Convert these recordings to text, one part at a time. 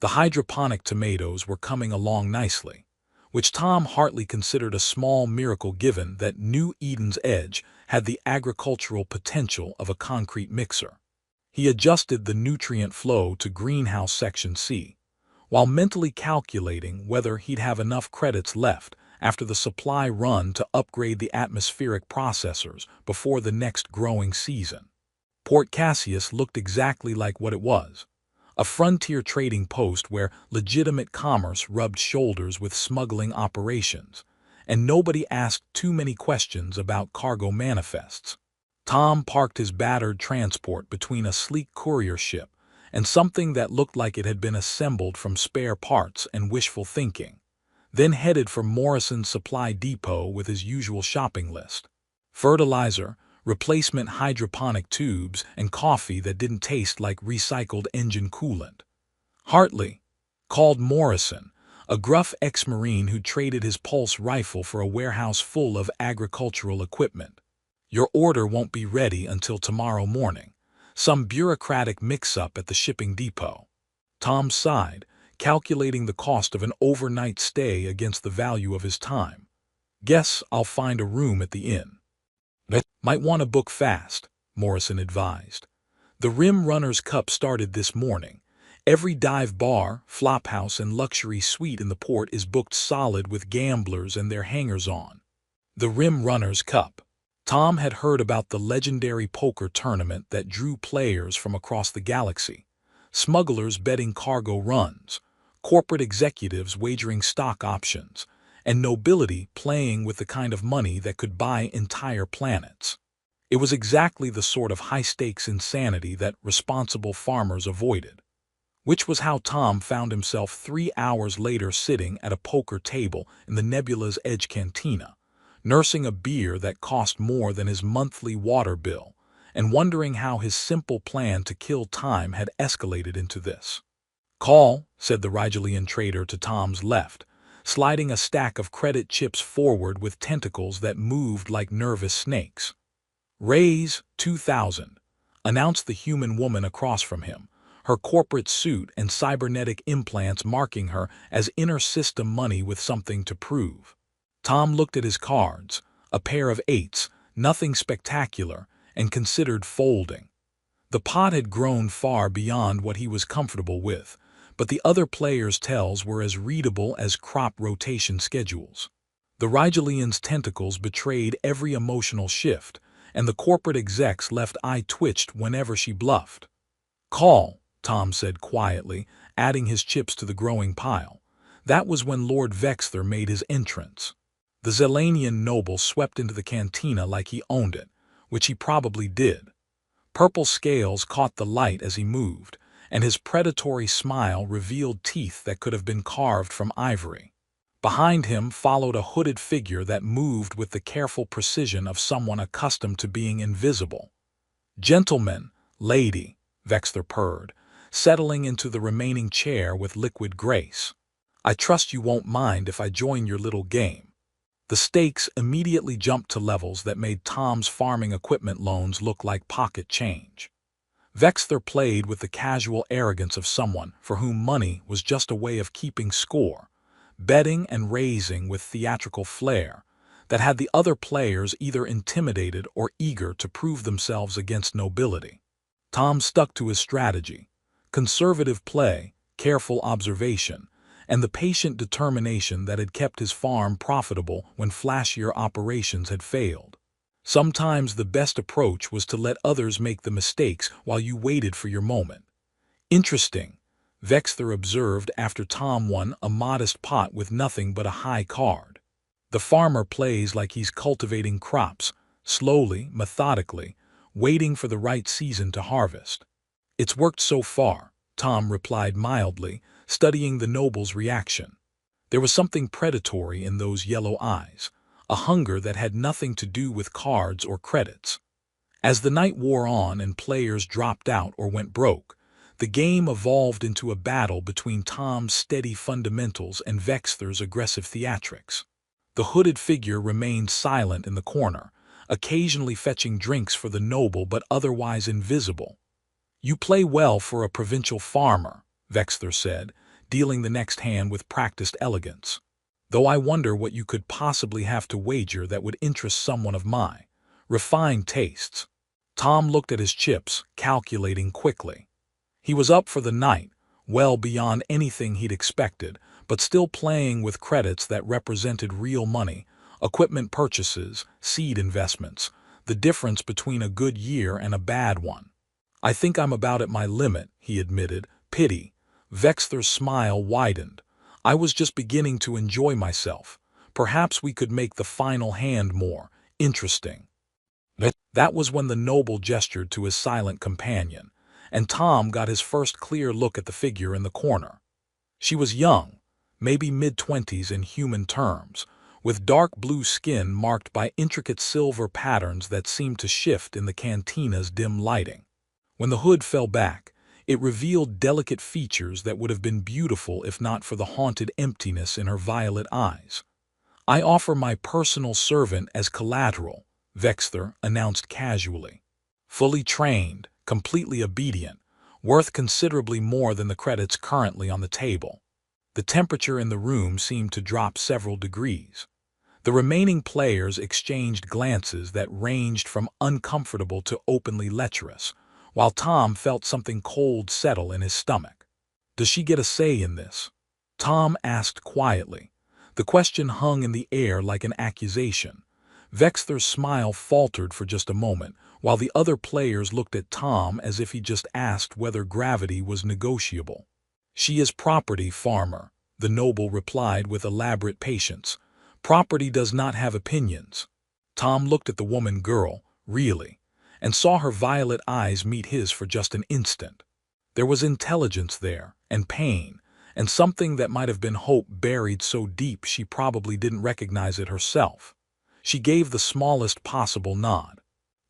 The hydroponic tomatoes were coming along nicely, which Tom Hartley considered a small miracle given that New Eden's Edge had the agricultural potential of a concrete mixer. He adjusted the nutrient flow to Greenhouse Section C, while mentally calculating whether he'd have enough credits left after the supply run to upgrade the atmospheric processors before the next growing season. Port Cassius looked exactly like what it was, a frontier trading post where legitimate commerce rubbed shoulders with smuggling operations, and nobody asked too many questions about cargo manifests. Tom parked his battered transport between a sleek courier ship and something that looked like it had been assembled from spare parts and wishful thinking, then headed for Morrison's supply depot with his usual shopping list: fertilizer, replacement hydroponic tubes, and coffee that didn't taste like recycled engine coolant. Hartley called Morrison, a gruff ex-Marine who traded his pulse rifle for a warehouse full of agricultural equipment. "Your order won't be ready until tomorrow morning. Some bureaucratic mix-up at the shipping depot." Tom sighed, calculating the cost of an overnight stay against the value of his time. "Guess I'll find a room at the inn." "Might want to book fast," Morrison advised. "The Rim Runner's Cup started this morning. Every dive bar, flophouse, and luxury suite in the port is booked solid with gamblers and their hangers-on." The Rim Runner's Cup. Tom had heard about the legendary poker tournament that drew players from across the galaxy: smugglers betting cargo runs, corporate executives wagering stock options, and nobility playing with the kind of money that could buy entire planets. It was exactly the sort of high-stakes insanity that responsible farmers avoided, which was how Tom found himself 3 hours later sitting at a poker table in the Nebula's Edge Cantina, nursing a beer that cost more than his monthly water bill, and wondering how his simple plan to kill time had escalated into this. "Call," said the Rigelian trader to Tom's left, sliding a stack of credit chips forward with tentacles that moved like nervous snakes. "Raise 2,000, announced the human woman across from him, her corporate suit and cybernetic implants marking her as inner-system money with something to prove. Tom looked at his cards, a pair of eights, nothing spectacular, and considered folding. The pot had grown far beyond what he was comfortable with, but the other players' tells were as readable as crop rotation schedules. The Rigelian's tentacles betrayed every emotional shift, and the corporate exec's left eye twitched whenever she bluffed. "Call," Tom said quietly, adding his chips to the growing pile. That was when Lord Vexther made his entrance. The Zelanian noble swept into the cantina like he owned it, which he probably did. Purple scales caught the light as he moved, and his predatory smile revealed teeth that could have been carved from ivory. Behind him followed a hooded figure that moved with the careful precision of someone accustomed to being invisible. "Gentleman, lady," Vexther purred, settling into the remaining chair with liquid grace. "I trust you won't mind if I join your little game." The stakes immediately jumped to levels that made Tom's farming equipment loans look like pocket change. Vexther played with the casual arrogance of someone for whom money was just a way of keeping score, betting and raising with theatrical flair that had the other players either intimidated or eager to prove themselves against nobility. Tom stuck to his strategy: conservative play, careful observation, and the patient determination that had kept his farm profitable when flashier operations had failed. Sometimes the best approach was to let others make the mistakes while you waited for your moment. "Interesting," Vexther observed after Tom won a modest pot with nothing but a high card. "The farmer plays like he's cultivating crops, slowly, methodically, waiting for the right season to harvest." "It's worked so far," Tom replied mildly, studying the noble's reaction. There was something predatory in those yellow eyes, a hunger that had nothing to do with cards or credits. As the night wore on and players dropped out or went broke, the game evolved into a battle between Tom's steady fundamentals and Vexther's aggressive theatrics. The hooded figure remained silent in the corner, occasionally fetching drinks for the noble but otherwise invisible. "You play well for a provincial farmer," Vexther said, dealing the next hand with practiced elegance. "Though I wonder what you could possibly have to wager that would interest someone of my refined tastes." Tom looked at his chips, calculating quickly. He was up for the night, well beyond anything he'd expected, but still playing with credits that represented real money, equipment purchases, seed investments, the difference between a good year and a bad one. "I think I'm about at my limit," he admitted. "Pity." Vexther's smile widened. "I was just beginning to enjoy myself. Perhaps we could make the final hand more interesting." That was when the noble gestured to his silent companion, and Tom got his first clear look at the figure in the corner. She was young, maybe mid-20s in human terms, with dark blue skin marked by intricate silver patterns that seemed to shift in the cantina's dim lighting. When the hood fell back, it revealed delicate features that would have been beautiful if not for the haunted emptiness in her violet eyes. "I offer my personal servant as collateral," Vexther announced casually. "Fully trained, completely obedient, worth considerably more than the credits currently on the table." The temperature in the room seemed to drop several degrees. The remaining players exchanged glances that ranged from uncomfortable to openly lecherous, while Tom felt something cold settle in his stomach. "Does she get a say in this?" Tom asked quietly. The question hung in the air like an accusation. Vexther's smile faltered for just a moment, while the other players looked at Tom as if he just asked whether gravity was negotiable. "She is property, farmer," the noble replied with elaborate patience. "Property does not have opinions." Tom looked at the woman-girl, really, and saw her violet eyes meet his for just an instant. There was intelligence there, and pain, and something that might have been hope buried so deep she probably didn't recognize it herself. She gave the smallest possible nod.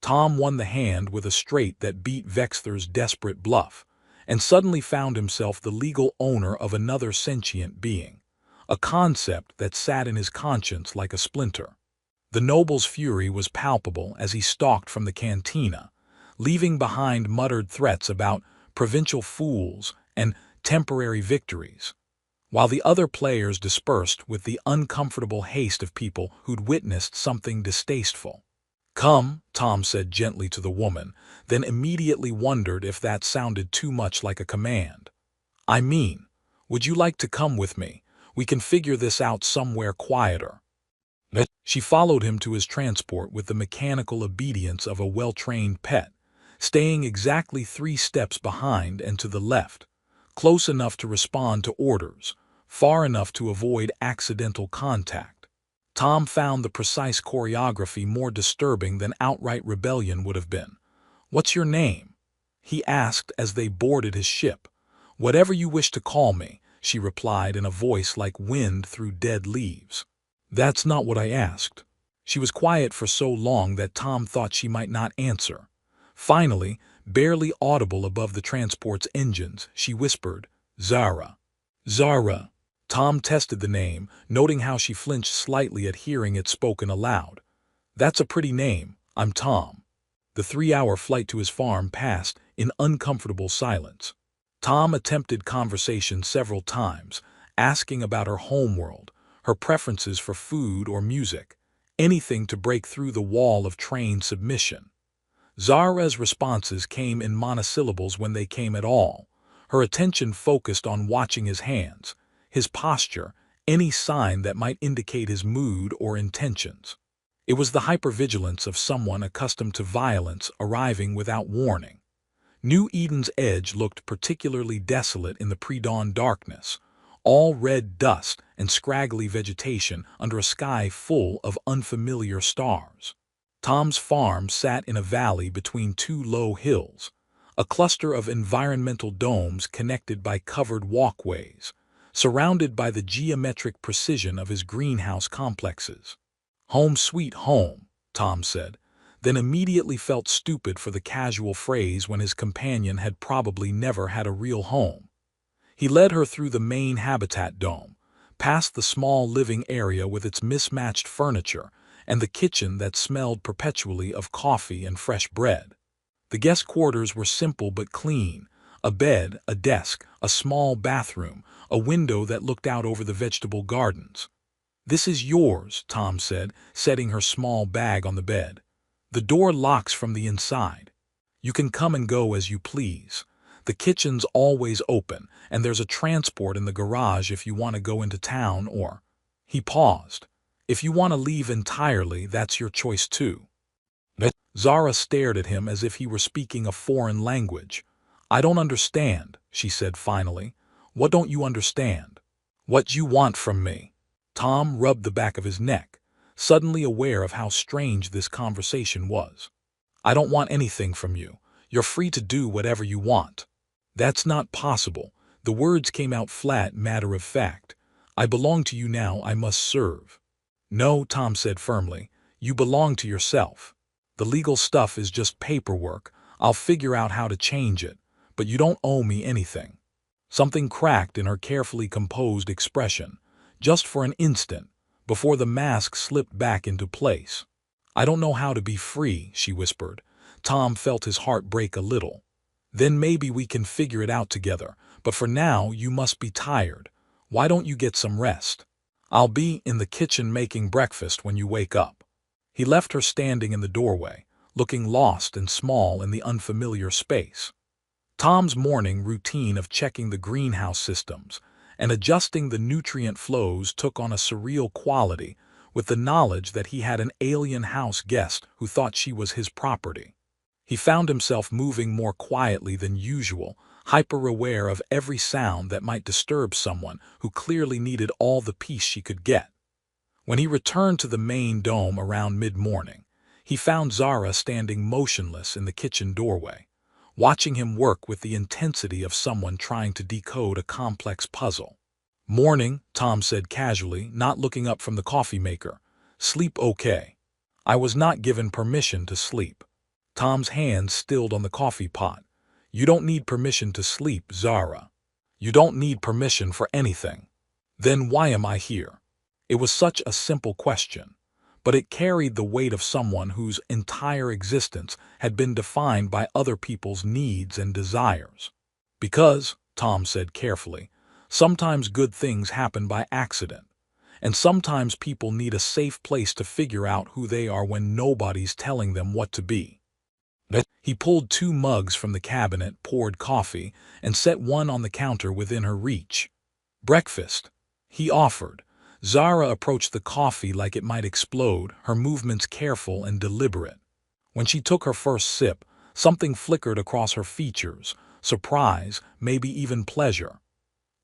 Tom won the hand with a straight that beat Vexther's desperate bluff, and suddenly found himself the legal owner of another sentient being, a concept that sat in his conscience like a splinter. The noble's fury was palpable as he stalked from the cantina, leaving behind muttered threats about provincial fools and temporary victories, while the other players dispersed with the uncomfortable haste of people who'd witnessed something distasteful. "Come," Tom said gently to the woman, then immediately wondered if that sounded too much like a command. "I mean, would you like to come with me? We can figure this out somewhere quieter." She followed him to his transport with the mechanical obedience of a well-trained pet, staying exactly 3 steps behind and to the left, close enough to respond to orders, far enough to avoid accidental contact. Tom found the precise choreography more disturbing than outright rebellion would have been. "What's your name?" he asked as they boarded his ship. "Whatever you wish to call me," she replied in a voice like wind through dead leaves. "That's not what I asked." She was quiet for so long that Tom thought she might not answer. Finally, barely audible above the transport's engines, she whispered, "Zara." "Zara." Tom tested the name, noting how she flinched slightly at hearing it spoken aloud. "That's a pretty name. I'm Tom." The 3-hour flight to his farm passed in uncomfortable silence. Tom attempted conversation several times, asking about her homeworld, her preferences for food or music, anything to break through the wall of trained submission. Zara's responses came in monosyllables when they came at all, her attention focused on watching his hands, his posture, any sign that might indicate his mood or intentions. It was the hypervigilance of someone accustomed to violence arriving without warning. New Eden's Edge looked particularly desolate in the pre-dawn darkness, all red dust and scraggly vegetation under a sky full of unfamiliar stars. Tom's farm sat in a valley between 2 low hills, a cluster of environmental domes connected by covered walkways, surrounded by the geometric precision of his greenhouse complexes. "Home sweet home," Tom said, then immediately felt stupid for the casual phrase when his companion had probably never had a real home. He led her through the main habitat dome, past the small living area with its mismatched furniture, and the kitchen that smelled perpetually of coffee and fresh bread. The guest quarters were simple but clean, A bed, a desk, a small bathroom, a window that looked out over the vegetable gardens. "This is yours," Tom said, setting her small bag on the bed. "The door locks from the inside. You can come and go as you please. The kitchen's always open, and there's a transport in the garage if you want to go into town or—" He paused. "If you want to leave entirely, that's your choice too." Zara stared at him as if he were speaking a foreign language. "I don't understand," she said finally. "What don't you understand?" "What you want from me?" Tom rubbed the back of his neck, suddenly aware of how strange this conversation was. "I don't want anything from you. You're free to do whatever you want." "That's not possible." The words came out flat, matter of fact. "I belong to you now. I must serve." "No," Tom said firmly. "You belong to yourself. The legal stuff is just paperwork. I'll figure out how to change it. But you don't owe me anything." Something cracked in her carefully composed expression, just for an instant, before the mask slipped back into place. "I don't know how to be free," she whispered. Tom felt his heart break a little. "Then maybe we can figure it out together, but for now you must be tired. Why don't you get some rest? I'll be in the kitchen making breakfast when you wake up." He left her standing in the doorway, looking lost and small in the unfamiliar space. Tom's morning routine of checking the greenhouse systems and adjusting the nutrient flows took on a surreal quality with the knowledge that he had an alien house guest who thought she was his property. He found himself moving more quietly than usual, hyper-aware of every sound that might disturb someone who clearly needed all the peace she could get. When he returned to the main dome around mid-morning, he found Zara standing motionless in the kitchen doorway, watching him work with the intensity of someone trying to decode a complex puzzle. "Morning," Tom said casually, not looking up from the coffee maker. "Sleep okay?" "I was not given permission to sleep." Tom's hands stilled on the coffee pot. "You don't need permission to sleep, Zara. You don't need permission for anything." "Then why am I here?" It was such a simple question, but it carried the weight of someone whose entire existence had been defined by other people's needs and desires. "Because," Tom said carefully, "sometimes good things happen by accident, and sometimes people need a safe place to figure out who they are when nobody's telling them what to be." He pulled 2 mugs from the cabinet, poured coffee, and set one on the counter within her reach. "Breakfast," he offered. Zara approached the coffee like it might explode, her movements careful and deliberate. When she took her first sip, something flickered across her features, surprise, maybe even pleasure.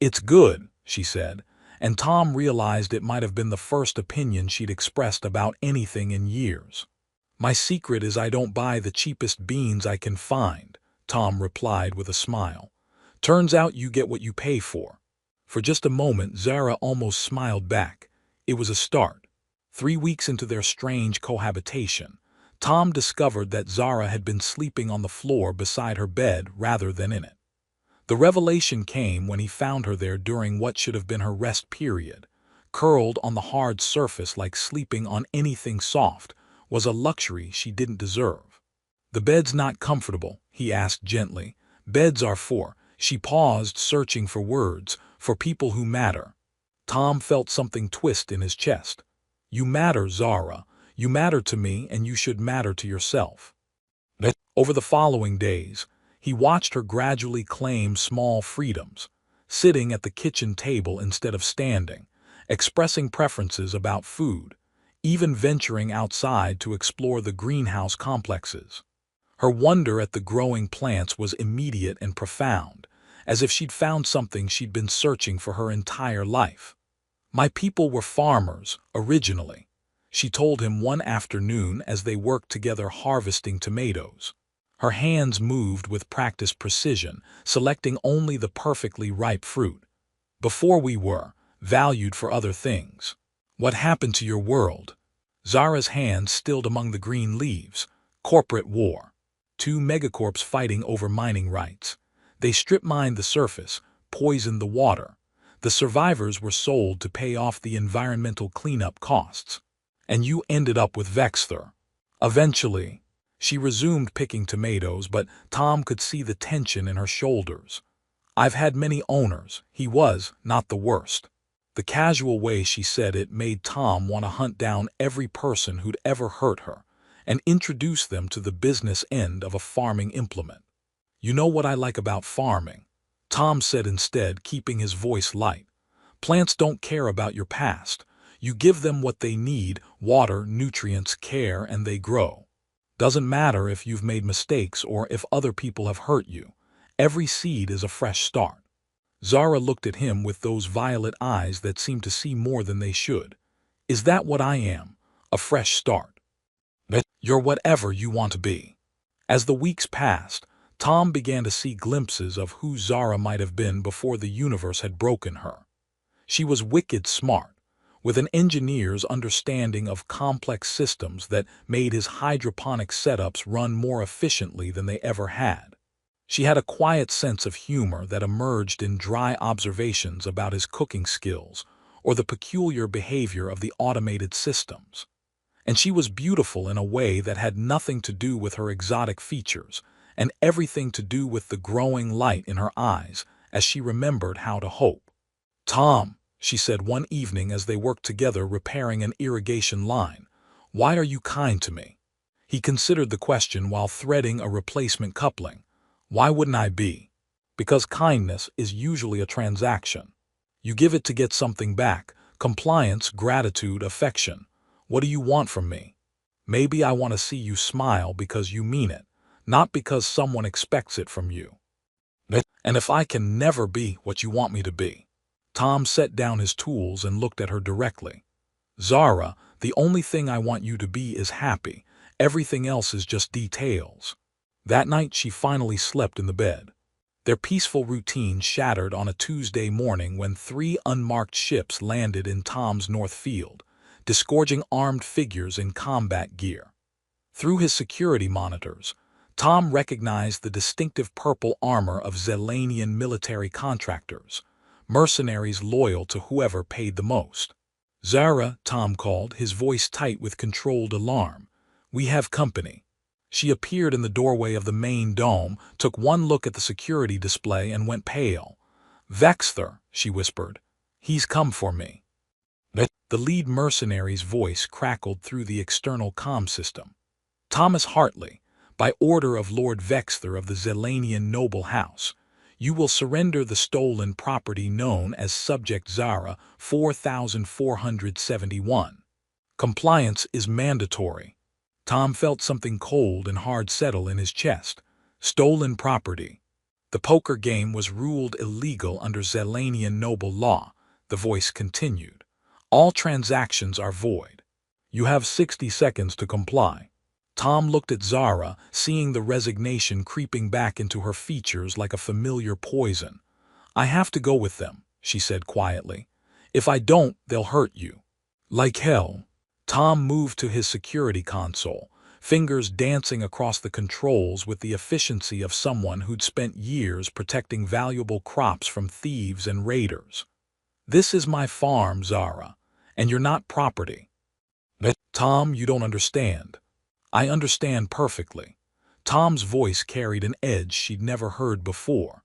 "It's good," she said, and Tom realized it might have been the first opinion she'd expressed about anything in years. "My secret is I don't buy the cheapest beans I can find," Tom replied with a smile. "Turns out you get what you pay for." For just a moment, Zara almost smiled back. It was a start. 3 weeks into their strange cohabitation, Tom discovered that Zara had been sleeping on the floor beside her bed rather than in it. The revelation came when he found her there during what should have been her rest period. Curled on the hard surface like sleeping on anything soft was a luxury she didn't deserve. "The bed's not comfortable," he asked gently. "Beds are for—" She paused, searching for words. "For people who matter." Tom felt something twist in his chest. "You matter, Zara. You matter to me, and you should matter to yourself." Over the following days, he watched her gradually claim small freedoms, sitting at the kitchen table instead of standing, expressing preferences about food, even venturing outside to explore the greenhouse complexes. Her wonder at the growing plants was immediate and profound, as if she'd found something she'd been searching for her entire life. "My people were farmers, originally," she told him one afternoon as they worked together harvesting tomatoes. Her hands moved with practiced precision, selecting only the perfectly ripe fruit. "Before we were valued for other things." "What happened to your world?" Zara's hands stilled among the green leaves. "Corporate war. 2 megacorps fighting over mining rights. They strip-mined the surface, poisoned the water. The survivors were sold to pay off the environmental cleanup costs. And you ended up with Vexthor." "Eventually." She resumed picking tomatoes, but Tom could see the tension in her shoulders. "I've had many owners. He was not the worst." The casual way she said it made Tom want to hunt down every person who'd ever hurt her and introduce them to the business end of a farming implement. "You know what I like about farming," Tom said instead, keeping his voice light. "Plants don't care about your past. You give them what they need: water, nutrients, care, and they grow. Doesn't matter if you've made mistakes or if other people have hurt you. Every seed is a fresh start." Zara looked at him with those violet eyes that seemed to see more than they should. "Is that what I am? A fresh start?" "You're whatever you want to be." As the weeks passed, Tom began to see glimpses of who Zara might have been before the universe had broken her. She was wicked smart, with an engineer's understanding of complex systems that made his hydroponic setups run more efficiently than they ever had. She had a quiet sense of humor that emerged in dry observations about his cooking skills or the peculiar behavior of the automated systems. And she was beautiful in a way that had nothing to do with her exotic features and everything to do with the growing light in her eyes as she remembered how to hope. "Tom," she said one evening as they worked together repairing an irrigation line, "why are you kind to me?" He considered the question while threading a replacement coupling. "Why wouldn't I be?" "Because kindness is usually a transaction. You give it to get something back: compliance, gratitude, affection. What do you want from me?" "Maybe I want to see you smile because you mean it, not because someone expects it from you." "And if I can never be what you want me to be?" Tom set down his tools and looked at her directly. "Zara, the only thing I want you to be is happy. Everything else is just details." That night she finally slept in the bed. Their peaceful routine shattered on a Tuesday morning when 3 unmarked ships landed in Tom's north field, disgorging armed figures in combat gear. Through his security monitors, Tom recognized the distinctive purple armor of Zelanian military contractors, mercenaries loyal to whoever paid the most. "Zara," Tom called, his voice tight with controlled alarm. "We have company." She appeared in the doorway of the main dome, took one look at the security display, and went pale. "Vexther," she whispered. "He's come for me." The lead mercenary's voice crackled through the external comm system. "Thomas Hartley, by order of Lord Vexther of the Zelanian noble house, you will surrender the stolen property known as Subject Zara 4471. Compliance is mandatory." Tom felt something cold and hard settle in his chest. Stolen property. "The poker game was ruled illegal under Zelanian noble law," the voice continued. "All transactions are void. You have 60 seconds to comply." Tom looked at Zara, seeing the resignation creeping back into her features like a familiar poison. "I have to go with them," she said quietly. "If I don't, they'll hurt you." "Like hell." Tom moved to his security console, fingers dancing across the controls with the efficiency of someone who'd spent years protecting valuable crops from thieves and raiders. "This is my farm, Zara, and you're not property." "Tom, you don't understand." "I understand perfectly." Tom's voice carried an edge she'd never heard before.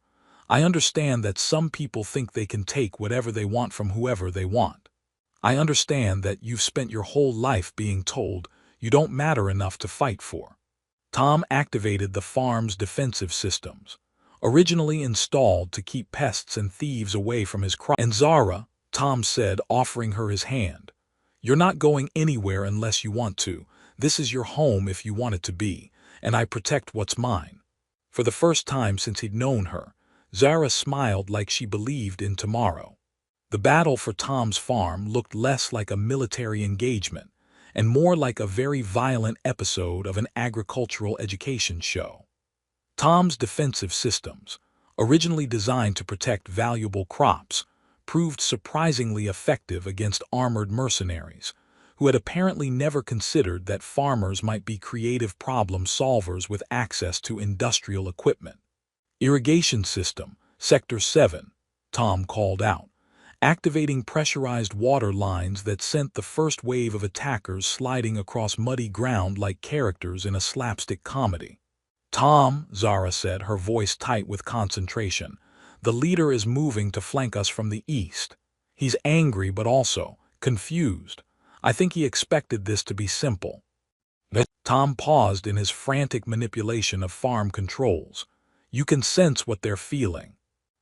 "I understand that some people think they can take whatever they want from whoever they want. I understand that you've spent your whole life being told you don't matter enough to fight for." Tom activated the farm's defensive systems, originally installed to keep pests and thieves away from his crops. "And Zara," Tom said, offering her his hand, "you're not going anywhere unless you want to. This is your home if you want it to be, and I protect what's mine." For the first time since he'd known her, Zara smiled like she believed in tomorrow. The battle for Tom's farm looked less like a military engagement and more like a very violent episode of an agricultural education show. Tom's defensive systems, originally designed to protect valuable crops, proved surprisingly effective against armored mercenaries, who had apparently never considered that farmers might be creative problem solvers with access to industrial equipment. "Irrigation system, Sector 7, Tom called out, activating pressurized water lines that sent the first wave of attackers sliding across muddy ground like characters in a slapstick comedy. "Tom," Zara said, her voice tight with concentration, "the leader is moving to flank us from the east. He's angry but also confused. I think he expected this to be simple." Tom paused in his frantic manipulation of farm controls. "You can sense what they're feeling."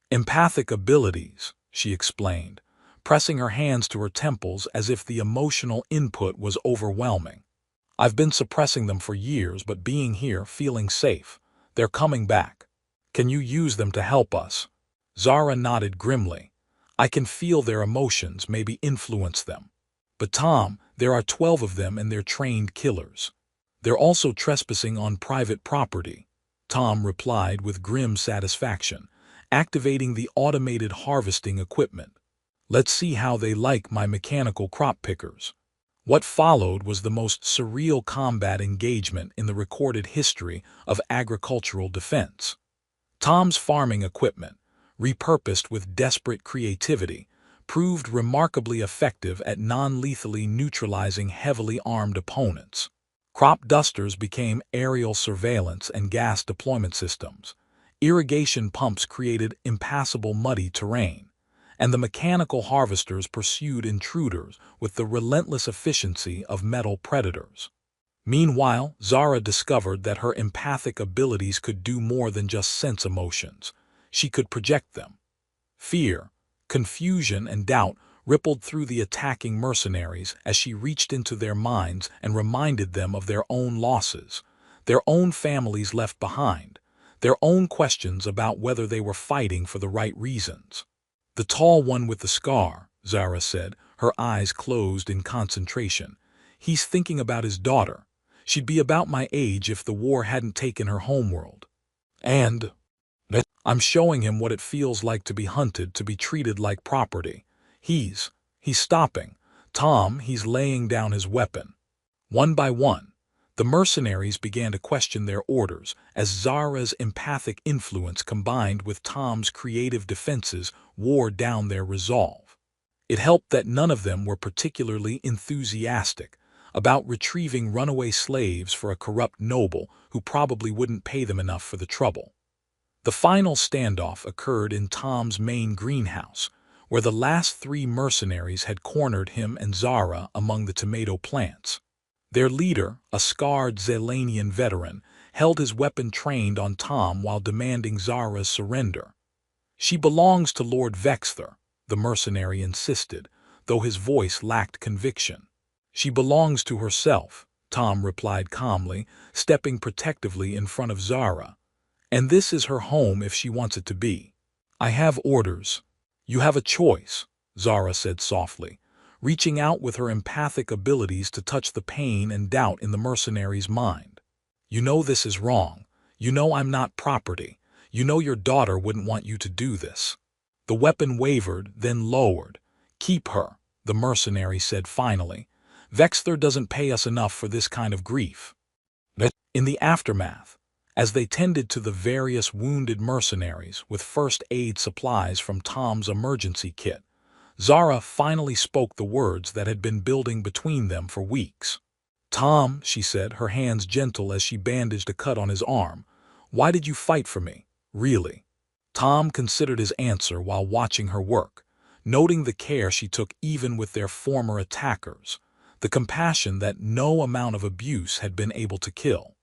"Empathic abilities," she explained, pressing her hands to her temples as if the emotional input was overwhelming. "I've been suppressing them for years, but being here, feeling safe, they're coming back. Can you use them to help us?" Zara nodded grimly. "I can feel their emotions, maybe influence them. But Tom, there are 12 of them and they're trained killers. They're also trespassing on private property," Tom replied with grim satisfaction, activating the automated harvesting equipment. "Let's see how they like my mechanical crop pickers." What followed was the most surreal combat engagement in the recorded history of agricultural defense. Tom's farming equipment, repurposed with desperate creativity, proved remarkably effective at non-lethally neutralizing heavily armed opponents. Crop dusters became aerial surveillance and gas deployment systems. Irrigation pumps created impassable muddy terrain, and the mechanical harvesters pursued intruders with the relentless efficiency of metal predators. Meanwhile, Zara discovered that her empathic abilities could do more than just sense emotions. She could project them. Fear, confusion, and doubt rippled through the attacking mercenaries as she reached into their minds and reminded them of their own losses, their own families left behind, their own questions about whether they were fighting for the right reasons. "The tall one with the scar," Zara said, her eyes closed in concentration. "He's thinking about his daughter. She'd be about my age if the war hadn't taken her homeworld. And I'm showing him what it feels like to be hunted, to be treated like property. He's stopping. Tom, he's laying down his weapon." One by one, the mercenaries began to question their orders as Zara's empathic influence combined with Tom's creative defenses wore down their resolve. It helped that none of them were particularly enthusiastic about retrieving runaway slaves for a corrupt noble who probably wouldn't pay them enough for the trouble. The final standoff occurred in Tom's main greenhouse, where the last 3 mercenaries had cornered him and Zara among the tomato plants. Their leader, a scarred Zelanian veteran, held his weapon trained on Tom while demanding Zara's surrender. "She belongs to Lord Vexther," the mercenary insisted, though his voice lacked conviction. "She belongs to herself," Tom replied calmly, stepping protectively in front of Zara. "And this is her home if she wants it to be. I have orders." "You have a choice," Zara said softly, reaching out with her empathic abilities to touch the pain and doubt in the mercenary's mind. "You know this is wrong. You know I'm not property. You know your daughter wouldn't want you to do this." The weapon wavered, then lowered. "Keep her," the mercenary said finally. "Vexther doesn't pay us enough for this kind of grief." In the aftermath, as they tended to the various wounded mercenaries with first aid supplies from Tom's emergency kit, Zara finally spoke the words that had been building between them for weeks. "Tom," she said, her hands gentle as she bandaged a cut on his arm, "why did you fight for me, really?" Tom considered his answer while watching her work, noting the care she took even with their former attackers, the compassion that no amount of abuse had been able to kill.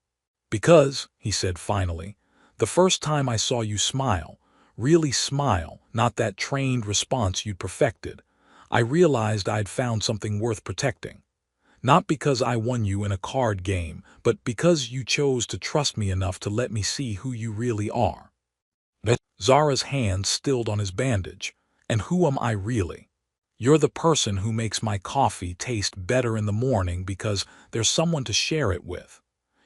"Because," he said finally, "the first time I saw you smile, really smile, not that trained response you'd perfected, I realized I'd found something worth protecting. Not because I won you in a card game, but because you chose to trust me enough to let me see who you really are." Zara's hand stilled on his bandage. "And who am I really? You're the person who makes my coffee taste better in the morning because there's someone to share it with.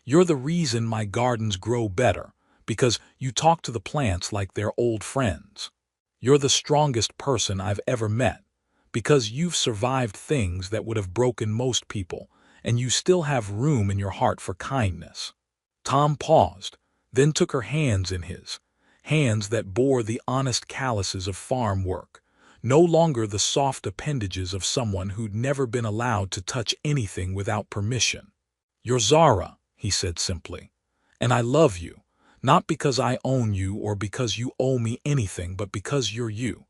You're the reason my gardens grow better, because you talk to the plants like they're old friends. You're the strongest person I've ever met, because you've survived things that would have broken most people, and you still have room in your heart for kindness." Tom paused, then took her hands in his, hands that bore the honest calluses of farm work, no longer the soft appendages of someone who'd never been allowed to touch anything without permission. "You're Zara," he said simply, "and I love you, not because I own you or because you owe me anything, but because you're you.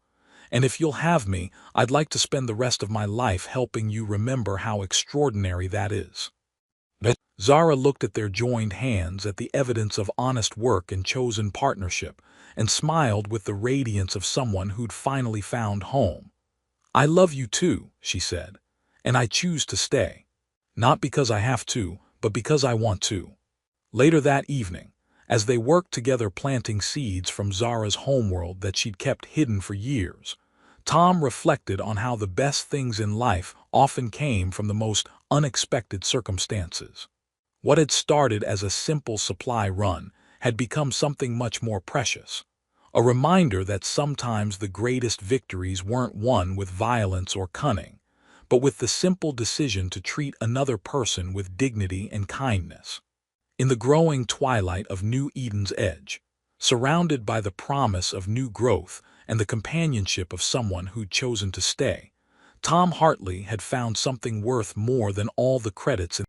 And if you'll have me, I'd like to spend the rest of my life helping you remember how extraordinary that is." Zara looked at their joined hands, at the evidence of honest work and chosen partnership, and smiled with the radiance of someone who'd finally found home. "I love you too," she said, "and I choose to stay. Not because I have to, but because I want to." Later that evening, as they worked together planting seeds from Zara's homeworld that she'd kept hidden for years, Tom reflected on how the best things in life often came from the most unexpected circumstances. What had started as a simple supply run had become something much more precious. A reminder that sometimes the greatest victories weren't won with violence or cunning, but with the simple decision to treat another person with dignity and kindness. In the growing twilight of New Eden's Edge, surrounded by the promise of new growth and the companionship of someone who'd chosen to stay, Tom Hartley had found something worth more than all the credits in